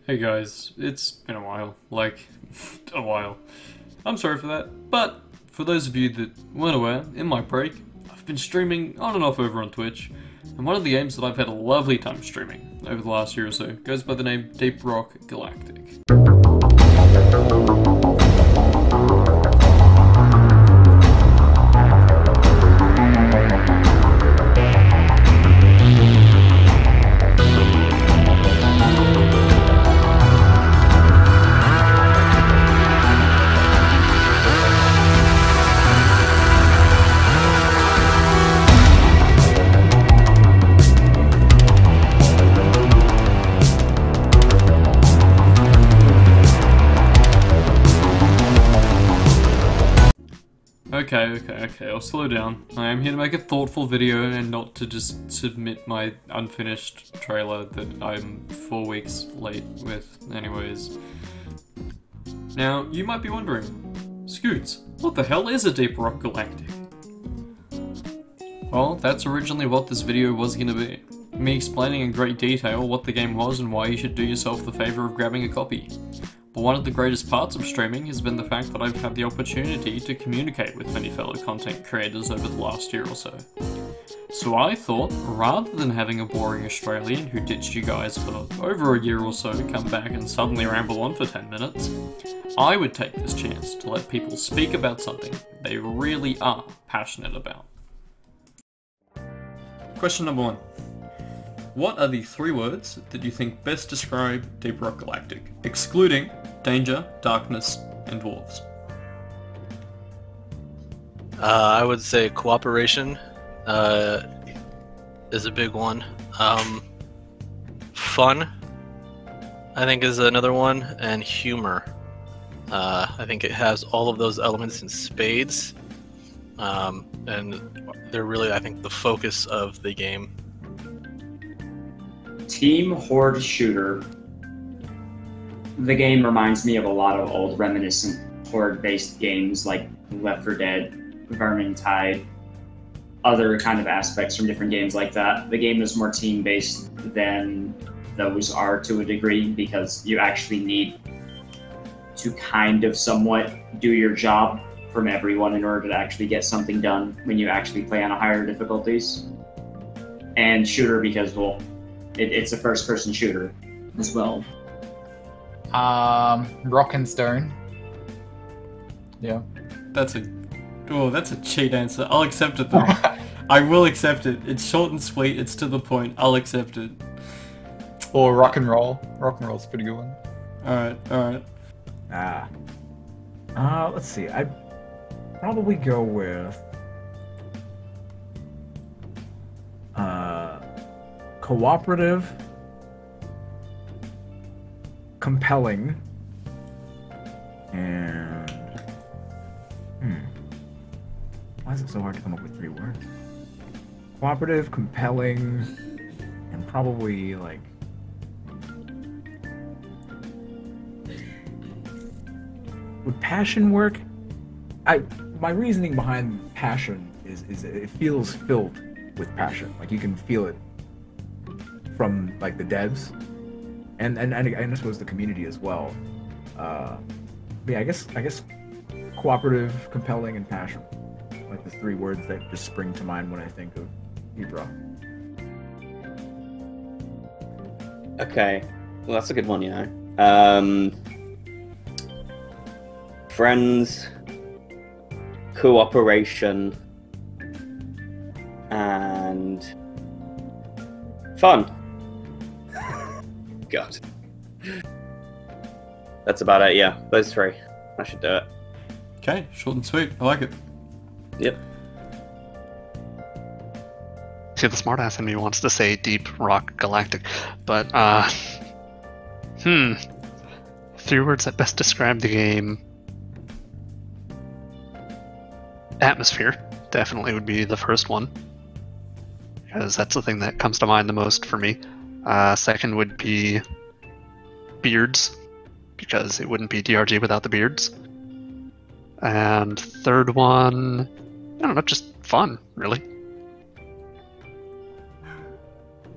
Hey guys, it's been a while. Like, a while. I'm sorry for that, but for those of you that weren't aware, in my break, I've been streaming on and off over on Twitch, and one of the games that I've had a lovely time streaming over the last year or so goes by the name Galactic. Okay, I'll slow down. I am here to make a thoughtful video and not to just submit my unfinished trailer that I'm 4 weeks late with anyways. Now, you might be wondering, Scoots, what the hell is a Deep Rock Galactic? Well, that's originally what this video was gonna be. Me explaining in great detail what the game was and why you should do yourself the favor of grabbing a copy. But one of the greatest parts of streaming has been the fact that I've had the opportunity to communicate with many fellow content creators over the last year or so. So I thought, rather than having a boring Australian who ditched you guys for over a year or so come back and suddenly ramble on for 10 minutes, I would take this chance to let people speak about something they really are passionate about. Question number 1. What are the 3 words that you think best describe Deep Rock Galactic, excluding danger, darkness, and dwarves? I would say cooperation is a big one. Fun, I think, is another one, and humor. I think it has all of those elements in spades, and they're really, I think, the focus of the game. Team Horde Shooter. The game reminds me of a lot of old reminiscent horde-based games like Left 4 Dead, Vermintide, other kind of aspects from different games like that. The game is more team-based than those are to a degree because you actually need to kind of somewhat do your job from everyone in order to actually get something done when you actually play on a higher difficulties. And Shooter because, well, it's a first-person shooter as well. Rock and Stone. Yeah. That's a cheat answer. I'll accept it though. I will accept it. It's short and sweet, it's to the point. I'll accept it. Or Rock and Roll. Rock and Roll's a pretty good one. Alright. Let's see. I'd probably go with cooperative, compelling, and why is it so hard to come up with 3 words? Cooperative, compelling, and probably like would passion work? My reasoning behind passion is it feels filled with passion. Like you can feel it from like the devs and I suppose the community as well. Yeah, I guess cooperative, compelling, and passion, like the 3 words that just spring to mind when I think of Deep Rock. Okay, well that's a good one, you know. Friends, cooperation, and fun. God. That's about it, yeah. Those 3. I should do it. Okay, short and sweet. I like it. Yep. See, the smartass in me wants to say Deep Rock Galactic, but, 3 words that best describe the game. Atmosphere, definitely would be the first one, because that's the thing that comes to mind the most for me. Second would be beards, because it wouldn't be DRG without the beards. And third one, I don't know, just fun, really.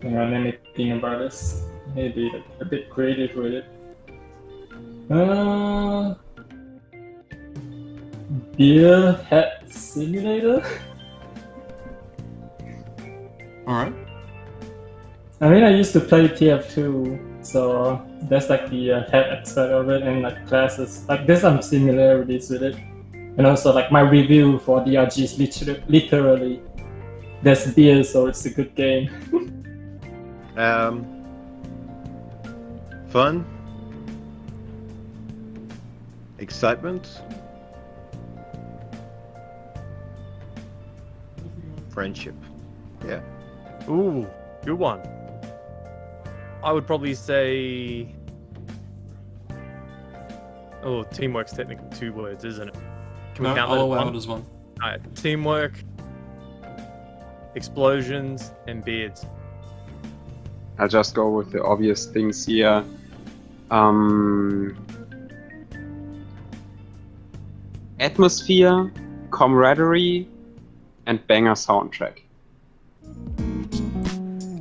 Don't know anything about this. maybe a bit creative with it. Beer hat simulator. All right. I mean, I used to play TF2, so that's like the hat aspect of it, and like classes. Like there's some similarities with it, and also like my review for DRG is literally there's beer, so it's a good game. Fun, excitement, friendship. Yeah. Ooh, good one. I would probably say... Oh, teamwork's technically 2 words, isn't it? Can we No, count I'll that allow as it as one. Alright, teamwork, explosions, and beards. I'll just go with the obvious things here. Atmosphere, camaraderie, and banger soundtrack.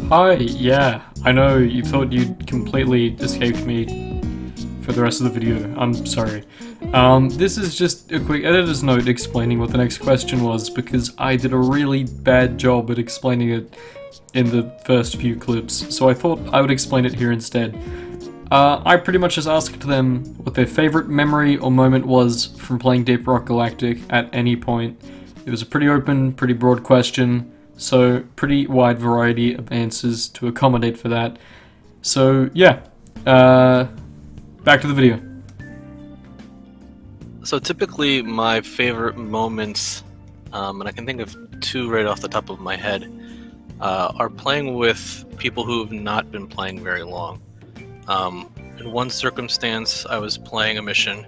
Hi, yeah, I know you thought you'd completely escaped me for the rest of the video. I'm sorry. This is just a quick editor's note explaining what the next question was, because I did a really bad job at explaining it in the first few clips, so I thought I would explain it here instead. I pretty much just asked them what their favorite memory or moment was from playing Deep Rock Galactic at any point. It was a pretty open, pretty broad question, so pretty wide variety of answers to accommodate for that. So yeah, back to the video. So typically my favorite moments, and I can think of 2 right off the top of my head, are playing with people who have not been playing very long. In one circumstance, I was playing a mission,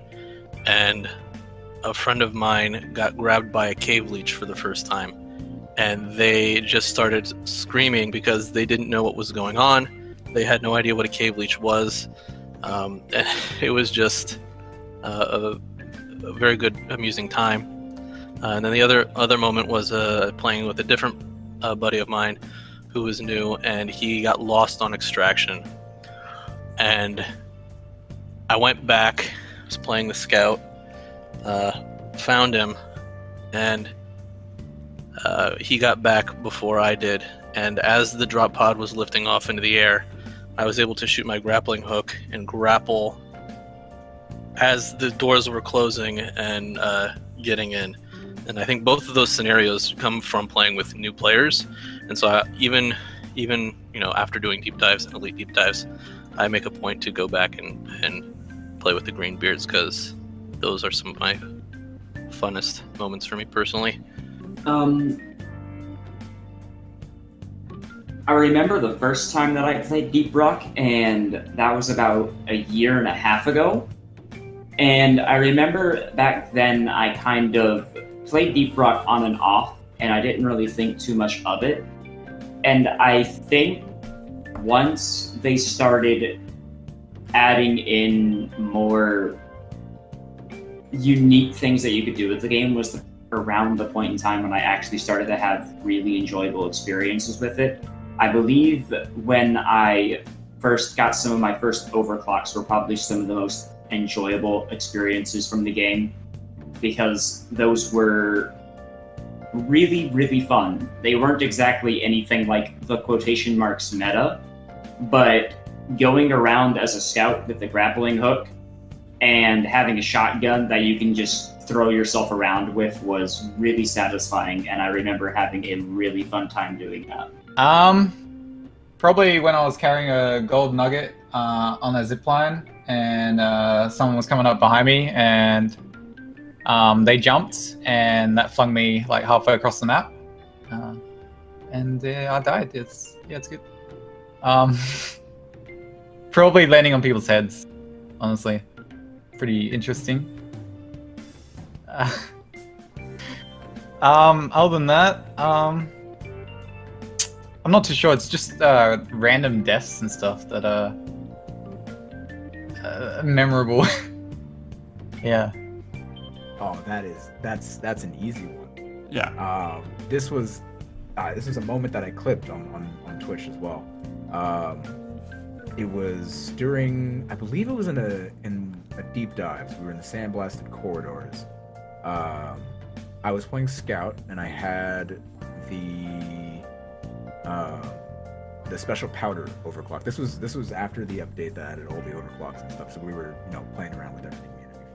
and a friend of mine got grabbed by a cave leech for the first time, and they just started screaming because they didn't know what was going on. They had no idea what a cave leech was. And it was just a very good, amusing time. And then the other moment was playing with a different buddy of mine who was new, and he got lost on extraction. And I went back, was playing the scout, found him, and he got back before I did. And as the drop pod was lifting off into the air, I was able to shoot my grappling hook and grapple as the doors were closing and getting in. And I think both of those scenarios come from playing with new players. And so even after doing deep dives and elite deep dives, I make a point to go back and play with the Greenbeards, because those are some of my funnest moments for me personally. I remember the first time that I played Deep Rock, and that was about a year and a half ago. And I remember back then I kind of played Deep Rock on and off, and I didn't really think too much of it. And I think once they started adding in more unique things that you could do with the game was around the point in time when I actually started to have really enjoyable experiences with it. I believe when I first got some of my first overclocks were probably some of the most enjoyable experiences from the game, because those were really, really fun. They weren't exactly anything like the quotation marks meta, but going around as a scout with the grappling hook and having a shotgun that you can just throw yourself around with was really satisfying, and I remember having a really fun time doing that. Probably when I was carrying a gold nugget on a zipline, and someone was coming up behind me, and they jumped, and that flung me like halfway across the map, and I died. It's good. Probably landing on people's heads, honestly, pretty interesting. Other than that, I'm not too sure. It's just random deaths and stuff that are memorable. Yeah. Oh, that's an easy one. Yeah. This was a moment that I clipped on Twitch as well. It was during, I believe it was in a deep dive. So we were in the sandblasted corridors. I was playing Scout, and I had the special powder overclock. This was after the update that added all the overclocks and stuff. So we were, playing around with everything, me and my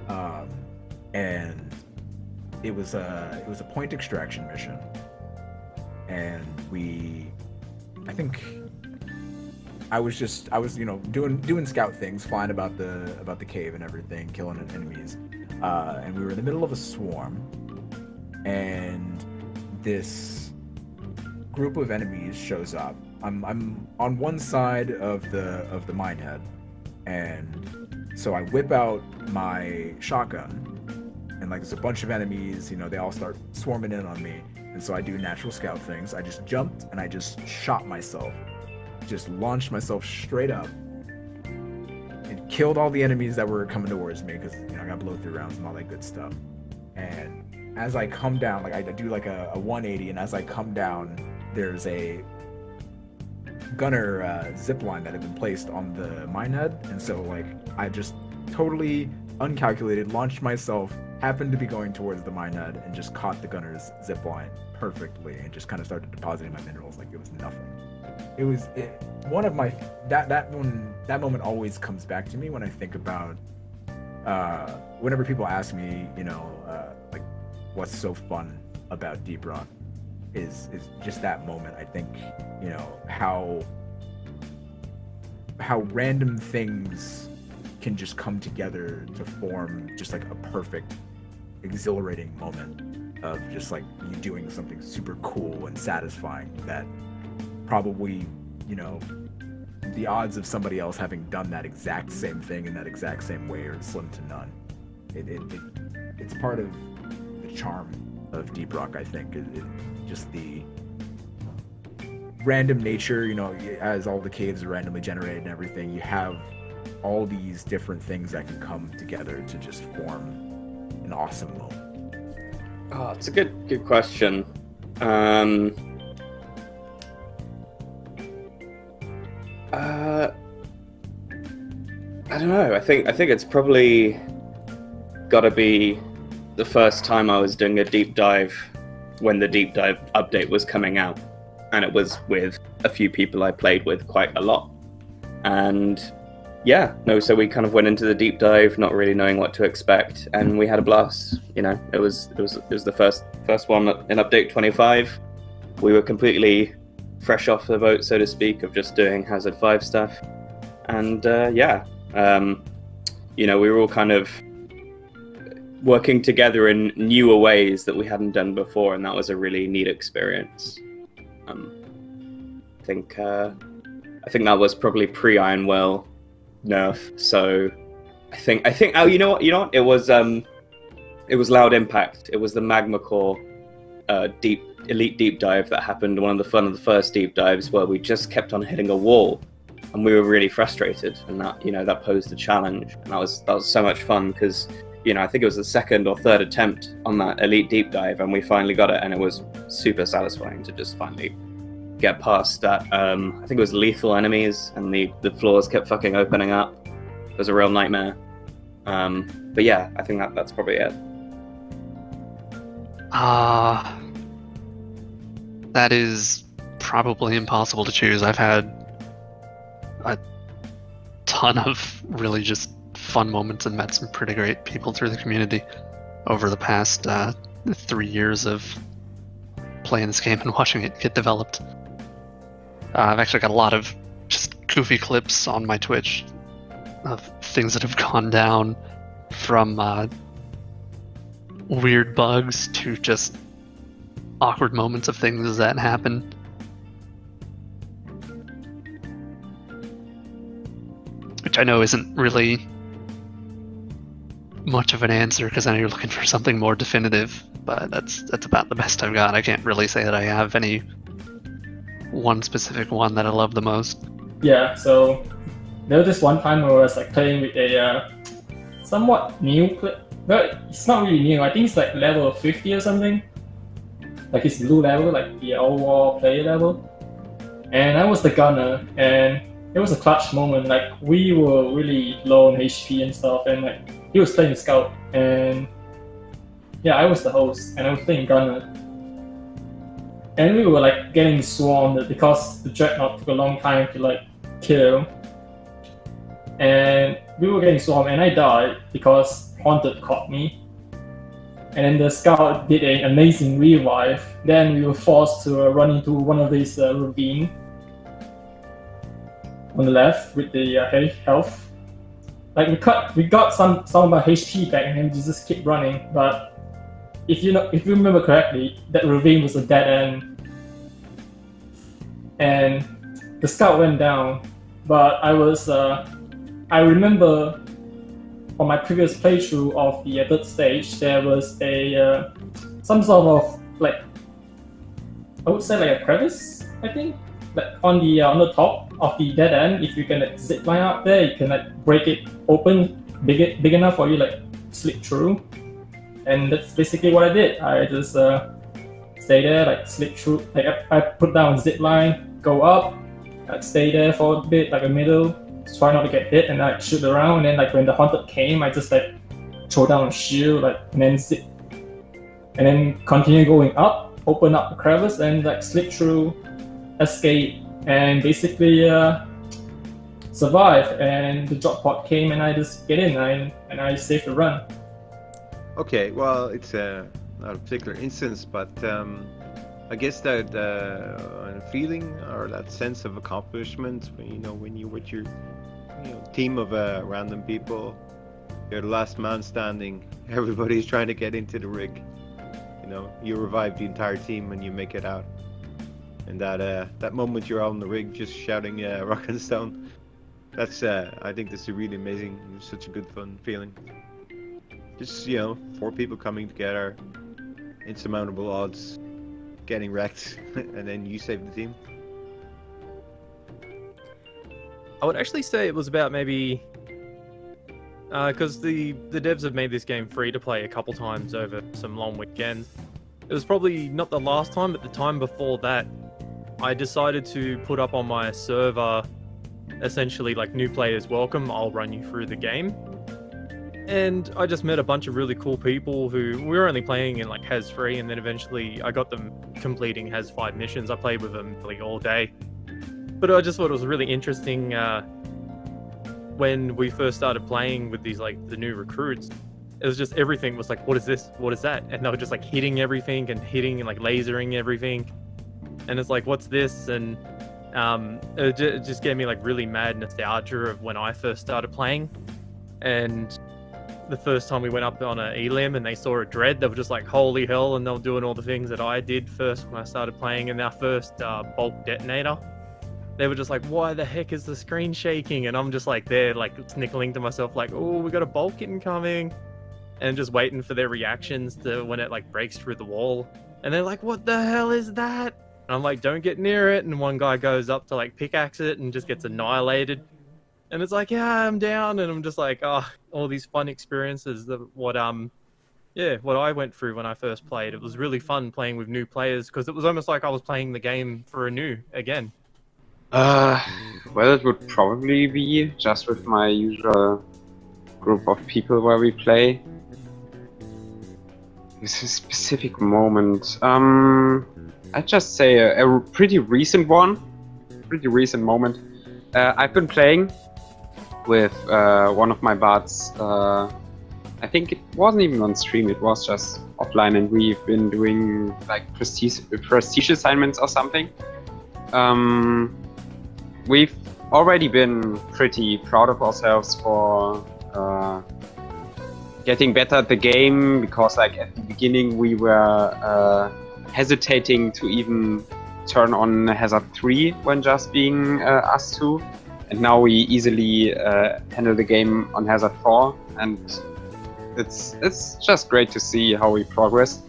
friends. And it was a point extraction mission, and I was doing Scout things, flying about the cave and everything, killing enemies, and we were in the middle of a swarm, and this group of enemies shows up. I'm on one side of the mine head, and so I whip out my shotgun, and there's a bunch of enemies, they all start swarming in on me, and so I do natural Scout things. I just jumped and I just shot myself. Just launched myself straight up and killed all the enemies that were coming towards me, because I got blow through rounds and all that good stuff. And as I come down, I do a 180, and as I come down, there's a gunner zip line that had been placed on the mine head, and so I just totally uncalculated launched myself, happened to be going towards the mine head, and just caught the gunner's zip line perfectly, and just kind of started depositing my minerals like it was nothing. One of my that moment always comes back to me when I think about whenever people ask me, what's so fun about Deep Rock is just that moment. I think how random things can just come together to form just a perfect, exhilarating moment of just you doing something super cool and satisfying that probably, the odds of somebody else having done that exact same thing in that exact same way are slim to none. It's part of the charm of Deep Rock, I think. Just the random nature, as all the caves are randomly generated and everything, you have all these different things that can come together to just form an awesome moment. Oh, it's a good question. I don't know. I think it's probably got to be the first time I was doing a deep dive when the deep dive update was coming out, and it was with a few people I played with quite a lot. And so we kind of went into the deep dive not really knowing what to expect, and we had a blast. It was the first one in update 25. We were completely fresh off the boat, so to speak, of just doing Hazard 5 stuff. And we were all kind of working together in newer ways that we hadn't done before, and that was a really neat experience. I think that was probably pre-Iron Well nerf, so I think oh, you know what it was Loud Impact. It was the Magma Core elite deep dive that happened, one of the first deep dives, where we just kept on hitting a wall, and we were really frustrated, and that posed a challenge, and that was so much fun, because I think it was the second or third attempt on that elite deep dive, and we finally got it, and it was super satisfying to just finally get past that. I think it was lethal enemies, and the floors kept fucking opening up. It was a real nightmare. But yeah, I think that's probably it. That is probably impossible to choose. I've had a ton of really just fun moments and met some pretty great people through the community over the past 3 years of playing this game and watching it get developed. I've actually got a lot of just goofy clips on my Twitch of things that have gone down, from weird bugs to just awkward moments of things that happen. Which I know isn't really much of an answer, because I know you're looking for something more definitive, but that's about the best I've got. I can't really say that I have any one specific one that I love the most. Yeah, so there was this one time I was playing with a somewhat new but it's not really new. I think it's level 50 or something. It's blue level, the overall player level. And I was the gunner, and it was a clutch moment. Like we were really low on HP and stuff, and like he was playing scout, and yeah, I was the host, and I was playing gunner, and we were like getting swarmed because the dreadnought took a long time to like kill, and we were getting swarmed, and I died because Haunted caught me, and then the scout did an amazing revive. Then we were forced to run into one of these ravine on the left with the health. Like we got some of our HP back, and then we just keep running. But if you remember correctly, that ravine was a dead end, and the scout went down. But I remember on my previous playthrough of the third stage, there was a some sort of like, I would say like a crevice, I think, like on the top of the dead end. If you can like zip line out there, you can like break it open big enough for you like slip through, and that's basically what I did. I just stay there, like slip through. Like I put down zip line, go up, like stay there for a bit, like a middle. Try not to get hit, and like shoot around, and then like when the Haunted came, I just like throw down a shield, like, and then zip, and then continue going up, open up the crevice, and like slip through, escape, and basically survive. And the drop pod came, and I just get in, and I saved the run. Okay, well, it's not a particular instance, but I guess that feeling or that sense of accomplishment when you with your team of random people, you're the last man standing, everybody's trying to get into the rig, you revive the entire team and you make it out, and that moment you're on the rig just shouting rock and stone, that's I think that's a really amazing, such a good fun feeling. Just 4 people coming together, insurmountable odds, getting wrecked, and then you save the team. I would actually say it was about maybe because the devs have made this game free to play a couple times over some long weekends. It was probably not the last time, but the time before that, I decided to put up on my server essentially like new players welcome, I'll run you through the game. And I just met a bunch of really cool people who we were only playing in like Has 3, and then eventually I got them completing Has 5 missions. I played with them like all day. But I just thought it was really interesting when we first started playing with these like the new recruits. It was just everything was like, what is this? What is that? And they were just like hitting everything and hitting and like lasering everything. And it's like, what's this? And it just gave me like really mad nostalgia of when I first started playing. And the first time we went up on an elim and they saw a dread, they were just like, holy hell, and they were doing all the things that I did first when I started playing in our first bulk detonator. They were just like, why the heck is the screen shaking? And I'm just like there, like snickling to myself, like, oh, we got a bulk incoming, and just waiting for their reactions to when it like breaks through the wall. And they're like, what the hell is that? And I'm like, don't get near it. And one guy goes up to like pickaxe it and just gets annihilated. And it's like, yeah, I'm down. And I'm just like, oh, all these fun experiences that what I went through when I first played. It was really fun playing with new players because it was almost like I was playing the game for again. Well, it would probably be just with my usual group of people where we play. It's a specific moment. I'd just say a pretty recent one. Pretty recent moment. I've been playing with one of my bots. I think it wasn't even on stream, it was just offline, and we've been doing like prestige assignments or something. We've already been pretty proud of ourselves for getting better at the game, because like at the beginning we were hesitating to even turn on Hazard 3 when just being us two, and now we easily handle the game on Hazard 4, and it's just great to see how we progress,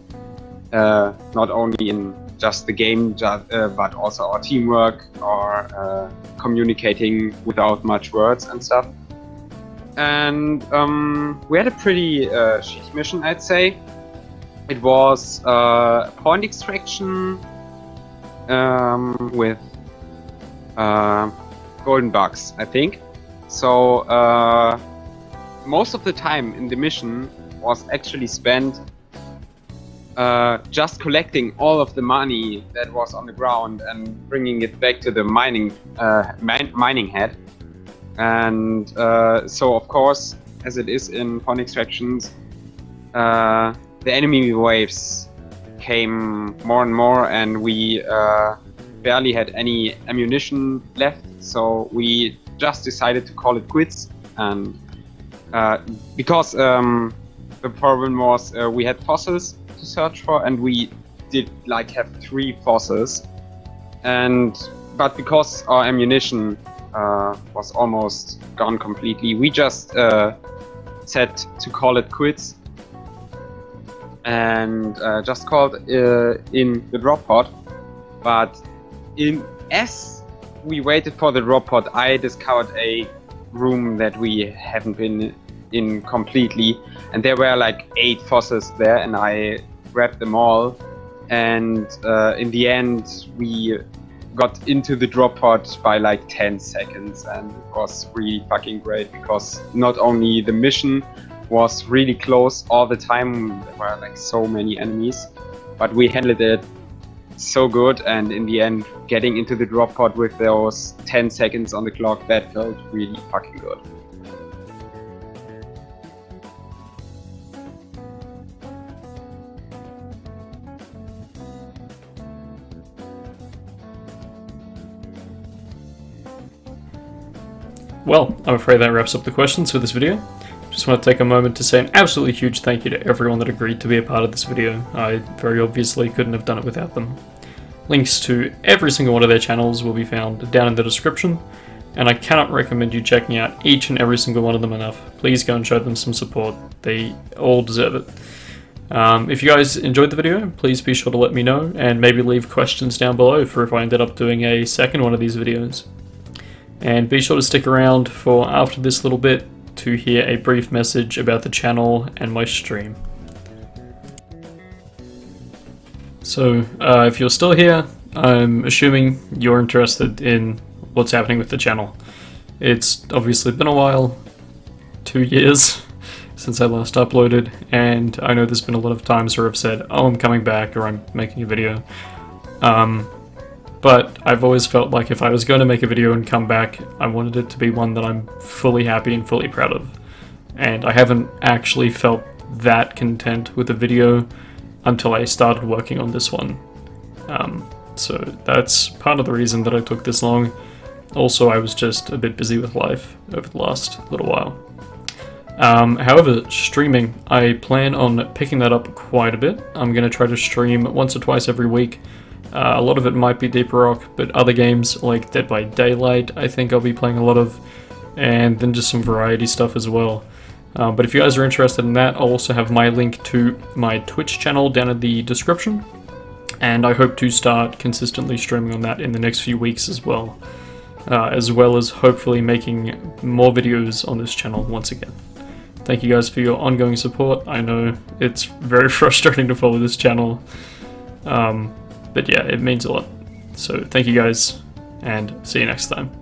not only in just the game, but also our teamwork, or communicating without much words and stuff. And we had a pretty shitty mission, I'd say. It was point extraction with golden bucks, I think. So most of the time in the mission was actually spent just collecting all of the money that was on the ground and bringing it back to the mining head. And so, of course, as it is in pawn extractions, the enemy waves came more and more, and we barely had any ammunition left. So we just decided to call it quits. And because the problem was we had fossils to search for, and we did like have 3 fossils, but because our ammunition was almost gone completely, we just said to call it quits, and just called in the drop pod. But as we waited for the drop pod, I discovered a room that we haven't been in completely, and there were like 8 fossils there, and I grabbed them all, and in the end we got into the drop pod by like 10 seconds, and it was really fucking great, because not only the mission was really close all the time, there were like so many enemies, but we handled it so good, and in the end getting into the drop pod with those 10 seconds on the clock, that felt really fucking good. Well, I'm afraid that wraps up the questions for this video. Just want to take a moment to say an absolutely huge thank you to everyone that agreed to be a part of this video. I very obviously couldn't have done it without them. Links to every single one of their channels will be found down in the description, and I cannot recommend you checking out each and every single one of them enough. Please go and show them some support. They all deserve it. If you guys enjoyed the video, please be sure to let me know, and maybe leave questions down below for if I ended up doing a second one of these videos. And be sure to stick around for after this little bit to hear a brief message about the channel and my stream. So, if you're still here, I'm assuming you're interested in what's happening with the channel. It's obviously been a while, 2 years since I last uploaded, and I know there's been a lot of times where I've said, oh, I'm coming back, or I'm making a video. But I've always felt like if I was going to make a video and come back, I wanted it to be one that I'm fully happy and fully proud of. And I haven't actually felt that content with a video until I started working on this one. So that's part of the reason that I took this long. Also, I was just a bit busy with life over the last little while. However, streaming, I plan on picking that up quite a bit. I'm going to try to stream once or twice every week. A lot of it might be Deep Rock, but other games like Dead by Daylight I think I'll be playing a lot of, and then just some variety stuff as well. But if you guys are interested in that, I'll also have my link to my Twitch channel down in the description, and I hope to start consistently streaming on that in the next few weeks as well as hopefully making more videos on this channel once again. Thank you guys for your ongoing support. I know it's very frustrating to follow this channel. But yeah, it means a lot. So thank you guys, and see you next time.